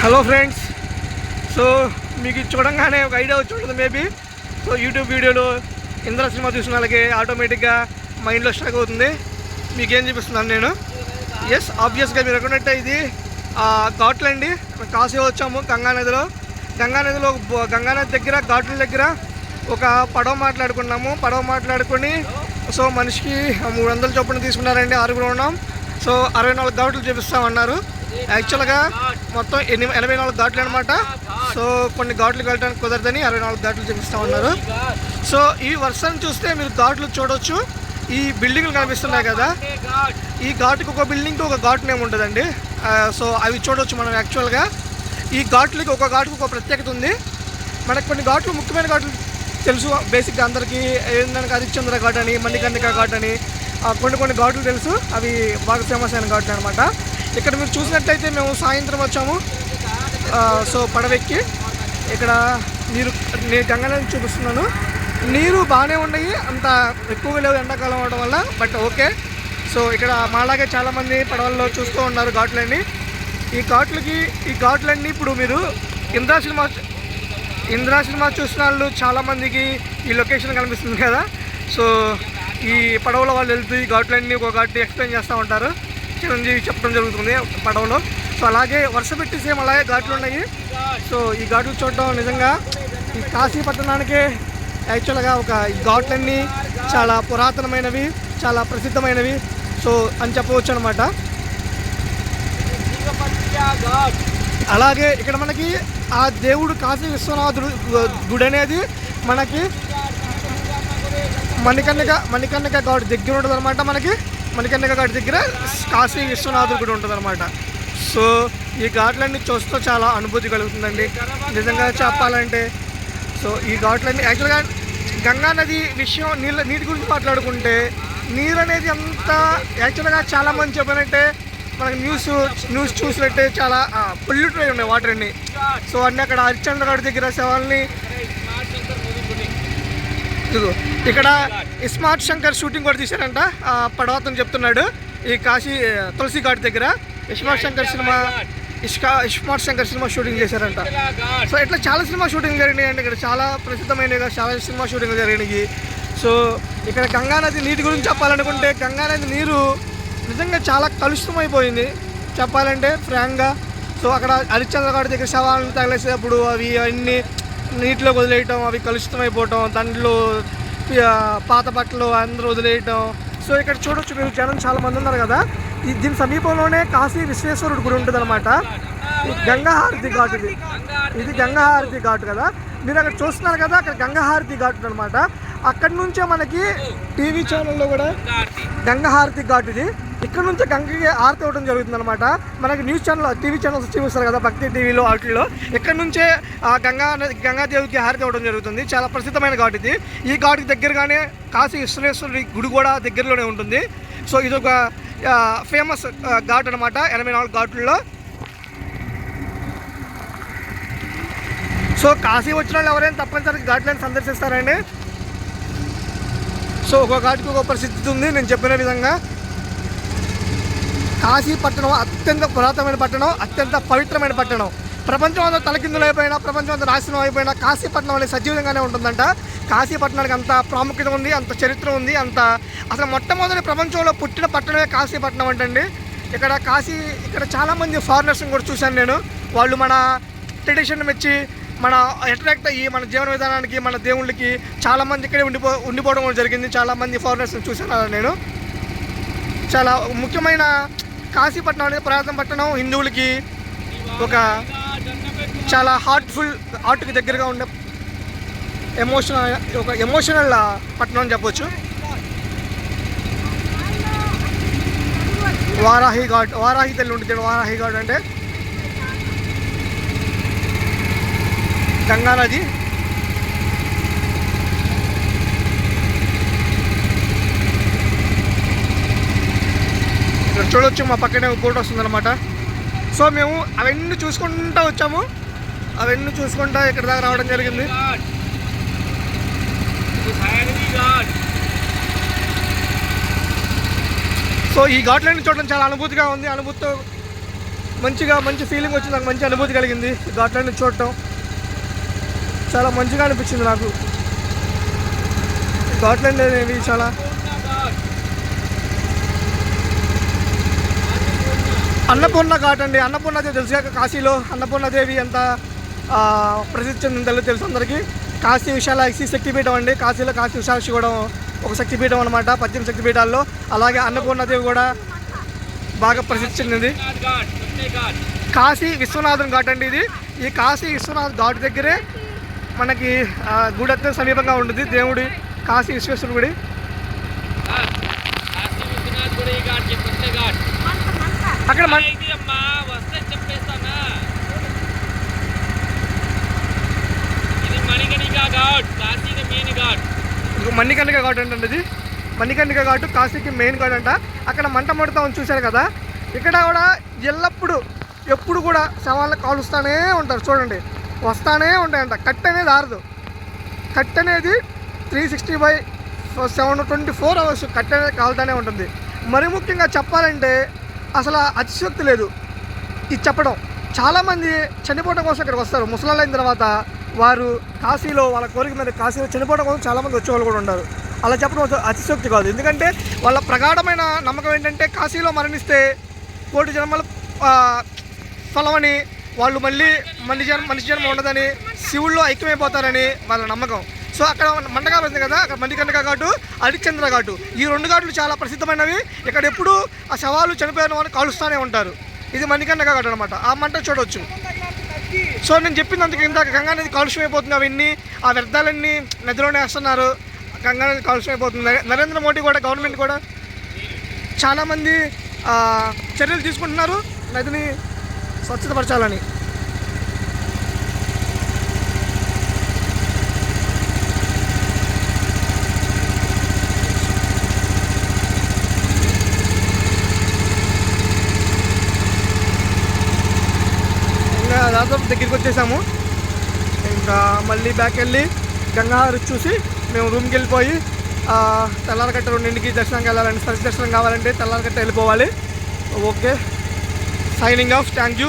Hello friends. So మీకు చూడంగానే ఒక ఐడియా వచ్చి ఉంటుంది మేబీ. సో యూట్యూబ్ వీడియోలో ఇంద్ర సినిమా చూసిన వాళ్ళకి ఆటోమేటిక్గా మైండ్లో స్ట్రక్ అవుతుంది. మీకేం చూపిస్తున్నాను నేను. ఎస్, ఆబ్వియస్గా మీరు అనుకున్నట్టే ఇది ఘాట్లు అండి. కాశీ వచ్చాము గంగానదిలో. గంగానది దగ్గర ఘాట్ల దగ్గర ఒక పడవ మాట్లాడుకుని సో మనిషికి 300 చొప్పున తీసుకున్నారండి. 6 ఉన్నాం. సో 64 ఘాట్లు చూపిస్తామన్నారు. యాక్చువల్గా మొత్తం 84 ఘాట్లు అనమాట. సో కొన్ని ఘాట్లకు వెళ్ళడానికి కుదరదని 64 ఘాట్లు చూపిస్తామన్నారు. సో ఈ వర్షాన్ని చూస్తే మీరు ఘాట్లు చూడవచ్చు. ఈ బిల్డింగ్లు కనిపిస్తున్నాయి కదా, ఈ ఘాటుకి ఒక బిల్డింగ్కి ఒక ఘాటు నేమ్ ఉంటుందండి. సో అవి చూడవచ్చు మనం. యాక్చువల్గా ఈ ఘాట్లకి ఒక ఘాటుకు ఒక ప్రత్యేకత ఉంది. మనకు కొన్ని ఘాట్లు, ముఖ్యమైన ఘాట్లు తెలుసు బేసిక్గా అందరికీ. ఏంటంటే హరిశ్చంద్ర ఘాట్ అని, మణికర్ణిక ఘాట్ అని కొన్ని ఘాట్లు తెలుసు. అవి బాగా ఫేమస్ అయిన ఘాట్లు అనమాట. ఇక్కడ మీరు చూసినట్లయితే మేము సాయంత్రం వచ్చాము. సో పడవెక్కి ఇక్కడ నేను గంగానది చూపిస్తున్నాను. నీరు బాగానే ఉన్నాయి, అంత ఎక్కువగా లేవు ఎండాకాలం అవడం వల్ల. But okay. సో ఇక్కడ మాలాగే చాలామంది పడవల్లో చూస్తూ ఉన్నారు ఘాట్లన్నీ. ఈ ఘాట్లన్నీ ఇప్పుడు మీరు ఇంద్రా సినిమా చూసిన వాళ్ళు చాలామందికి ఈ లొకేషన్ కనిపిస్తుంది కదా. సో ఈ పడవలో వాళ్ళు వెళ్తూ ఈ ఘాట్లన్నీ ఒక ఘాట్ ఎక్స్ప్లెయిన్ చేస్తూ ఉంటారు. చిరంజీవి చెప్పడం జరుగుతుంది పడవలో. సో అలాగే వరుస పెట్టి సేమ్ అలాగే ఘాట్లు ఉన్నాయి. సో ఈ ఘాట్లు చూడడం నిజంగా ఈ కాశీ పట్టణానికే యాక్చువల్గా ఈ ఘాట్లన్నీ చాలా పురాతనమైనవి, చాలా ప్రసిద్ధమైనవి సో అని చెప్పవచ్చు అనమాట. అలాగే ఇక్కడ మనకి ఆ దేవుడు కాశీ విశ్వనాథుడు గుడి అనేది మనకి మణికర్ణిక ఘాట్ దగ్గర ఉంటుంది అనమాట. మనకి మణికర్ణిక ఘాట్ దగ్గర కాశీ విశ్వనాథుడు గుడి ఉంటుంది అనమాట. సో ఈ ఘాట్లన్నీ చూస్తూ చాలా అనుభూతి కలుగుతుందండి నిజంగా చెప్పాలంటే. సో ఈ ఘాట్లన్నీ యాక్చువల్గా గంగా నది విషయం నీటి గురించి మాట్లాడుకుంటే, నీరు అనేది అంతా యాక్చువల్గా చాలామంది చెప్పినట్టే మనకి న్యూస్ చూసినట్టే చాలా పొల్యూటెడ్ అయి ఉన్నాయి వాటర్ అన్నీ. సో అన్నీ అక్కడ హరిశ్చంద్ర ఘాట్ దగ్గర శవాల్ని ఇక్కడ స్మార్ట్ శంకర్ షూటింగ్ కూడా తీశారంట పడవతను చెప్తున్నాడు. ఈ కాశీ తులసి ఘాట్ దగ్గర స్మార్ట్ శంకర్ సినిమా షూటింగ్ చేశారంట. సో ఇట్లా చాలా సినిమా షూటింగ్ జరిగినాయి అండి ఇక్కడ. చాలా ప్రసిద్ధమైనవి చాలా సినిమా షూటింగ్ జరిగినాయి. సో ఇక్కడ గంగానది నీటి గురించి చెప్పాలనుకుంటే, గంగానది నీరు నిజంగా చాలా కలుషితమైపోయింది చెప్పాలంటే ఫ్రాంక్గా. సో అక్కడ హరిశ్చంద్ర ఘాట్ దగ్గర శవాలను తగిలేసేటప్పుడు అవి అన్నీ నీటిలో వదిలేయటం, అవి కలుషితమైపోవటం, దాంట్లో పాత బట్టలు అందరూ వదిలేయటం. సో ఇక్కడ చూడొచ్చు మీరు, జనం చాలా మంది ఉన్నారు కదా. దీని సమీపంలోనే కాశీ విశ్వేశ్వరుడు గుడి ఉంటుంది అనమాట. గంగాహారతి ఘాట్ ఇది గంగాహారతి ఘాట్ కదా. మీరు అక్కడ చూస్తున్నారు కదా, అక్కడ గంగాహారతి ఘాట్ అనమాట. అక్కడి నుంచే మనకి టీవీ ఛానల్లో కూడా గంగాహారతి ఘాట్ ఇది. ఇక్కడ నుంచే గంగకి హారతి ఇవ్వడం జరుగుతుంది అనమాట. మనకి టీవీ ఛానల్స్ చూపిస్తారు కదా, భక్తి టీవీలో వాటిల్లో. ఇక్కడ నుంచే గంగాదేవికి హారతి ఇవ్వడం జరుగుతుంది. చాలా ప్రసిద్ధమైన ఘాట్ ఇది. ఈ ఘాట్కి దగ్గరగానే కాశీ విశ్వేశ్వరుడి గుడి కూడా దగ్గరలోనే ఉంటుంది. సో ఇది ఒక ఫేమస్ ఘాట్ అనమాట 84 ఘాట్లలో. సో కాశీ వచ్చిన వాళ్ళు ఎవరైనా తప్పనిసరిగా ఘాట్లను సందర్శిస్తారండి. సో ఒక ఘాట్కి ఒక ప్రసిద్ధి ఉంది. నేను చెప్పిన విధంగా కాశీ పట్టణం అత్యంత పురాతనమైన పట్టణం, అత్యంత పవిత్రమైన పట్టణం. ప్రపంచం అంతా తలకిందులు అయిపోయినా, ప్రపంచం అంతా నాశనం అయిపోయినా కాశీ పట్టణం అనేది సజీవంగానే ఉంటుందంట. కాశీ పట్టణానికి అంత ప్రాముఖ్యత ఉంది, అంత చరిత్ర ఉంది, అసలు మొట్టమొదటి ప్రపంచంలో పుట్టిన పట్టణమే కాశీ పట్టణం అంటండి. ఇక్కడ చాలామంది ఫారినర్స్ని కూడా చూశాను నేను. వాళ్ళు మన ట్రెడిషన్ మెచ్చి మన అట్రాక్ట్ అయ్యి మన జీవన విధానానికి, మన దేవుళ్ళకి చాలామంది ఇక్కడే ఉండిపోవడం కూడా జరిగింది. చాలామంది ఫారినర్స్ని చూశాను నేను. చాలా ముఖ్యమైన కాశీపట్నం అనేది పురాతన పట్టణం. హిందువులకి ఒక చాలా హార్ట్కి దగ్గరగా ఉండే ఎమోషనల్ పట్టణం అని చెప్పొచ్చు. వారాహి తల్లి ఉంటుంది. వారాహి ఘాట్ అంటే గంగా నది. ఇక్కడ చూడవచ్చు మా పక్కనే బోట్ వస్తుందన్నమాట. సో మేము అవన్నీ చూసుకుంటూ వచ్చాము. అవన్నీ చూసుకుంటా ఇక్కడ దాకా రావడం జరిగింది. సో ఈ ఘాట్లన్నీ చూడడం చాలా అనుభూతిగా ఉంది. అనుభూతితో మంచి ఫీలింగ్ వచ్చింది, నాకు మంచి అనుభూతి కలిగింది ఘాట్లన్నీ చూడటం. చాలా మంచిగా అనిపించింది నాకు. ఘాట్లన్నీ అనేవి చాలా అన్నపూర్ణ ఘాట్ అండి. అన్నపూర్ణదేవి తెలుసుగా, కాశీలో అన్నపూర్ణదేవి ఎంత ప్రసిద్ధి చెందిందో తెలుసు అందరికీ. కాశీ విశాలాక్షి శక్తిపీఠం అండి. కాశీలో కాశీ విశాలాక్షి కూడా ఒక శక్తిపీఠం అనమాట, 18 శక్తిపీఠాల్లో. అలాగే అన్నపూర్ణదేవి కూడా బాగా ప్రసిద్ధి చెందింది. కాశీ విశ్వనాథన్ ఘాట్ అండి ఇది. ఈ కాశీ విశ్వనాథ్ ఘాట్ దగ్గరే మనకి గుడి అత్యంత సమీపంగా ఉంటుంది, దేవుడి కాశీ విశ్వేశ్వర గుడి. అక్కడ మణికర్ణిక ఘాట్ అంటే ఇది. మణికర్ణిక ఘాట్ కాశీకి మెయిన్ ఘాట్ అంట. అక్కడ మంట మండుతాం చూశారు కదా. ఇక్కడ కూడా ఎప్పుడు కూడా శవాలను కాలుస్తూనే ఉంటారు చూడండి, వస్తూనే ఉంటాయంట. కట్ అనేది ఆరదు. కట్ అనేది 365/724 hours కట్ అనేది కాలుతూనే ఉంటుంది. మరి ముఖ్యంగా చెప్పాలంటే అసలు అతిశక్తి లేదు ఇది చెప్పడం. చాలామంది చనిపోవడం కోసం ఇక్కడికి వస్తారు. ముసలాళ్ళు అయిన తర్వాత వారు కాశీలో వాళ్ళ కోరిక మీద కాశీలో చనిపోవడం కోసం చాలామంది వచ్చేవాళ్ళు కూడా ఉన్నారు. అలా చెప్పడం అతిశక్తి కాదు. ఎందుకంటే వాళ్ళ ప్రగాఢమైన నమ్మకం ఏంటంటే కాశీలో మరణిస్తే 1,000,000 జన్మల ఫలమని, వాళ్ళు మనిషి జన్మ ఉండదని, శివుల్లో ఐక్యమైపోతారని వాళ్ళ నమ్మకం. సో అక్కడ మంటగా ఉంది కదా, అక్కడ మణికర్ణిక ఘాటు, హరిశ్చంద్ర ఘాటు, ఈ 2 ఘాట్లు చాలా ప్రసిద్ధమైనవి. ఇక్కడ ఎప్పుడు ఆ శవాలు చనిపోయిన వాళ్ళు కాలుస్తూనే ఉంటారు. ఇది మణికర్ణిక ఘాటు అనమాట. ఆ మంట చూడవచ్చు. సో నేను చెప్పింది అందుకు, ఇందాక గంగా నది కాలుష్యం అయిపోతుంది, అవన్నీ ఆ వ్యర్థాలన్నీ నదిలోనే వేస్తున్నారు, గంగా నది కాలుష్యం అయిపోతుంది. నరేంద్ర మోడీ కూడా, గవర్నమెంట్ కూడా చాలామంది చర్యలు తీసుకుంటున్నారు నదిని స్వచ్ఛతపరచాలని. ఇంకా దాదాపు దగ్గరికి వచ్చేసాము. ఇంకా మళ్ళీ బ్యాక్ వెళ్ళి గంగాహారతి చూసి మేము రూమ్కి వెళ్ళిపోయి తెల్లారగట్ట 2ంటికి దర్శనంకి వెళ్ళాలండి. దర్శనం కావాలంటే తెల్లారగట్ట వెళ్ళిపోవాలి. Okay, signing off. Thank you.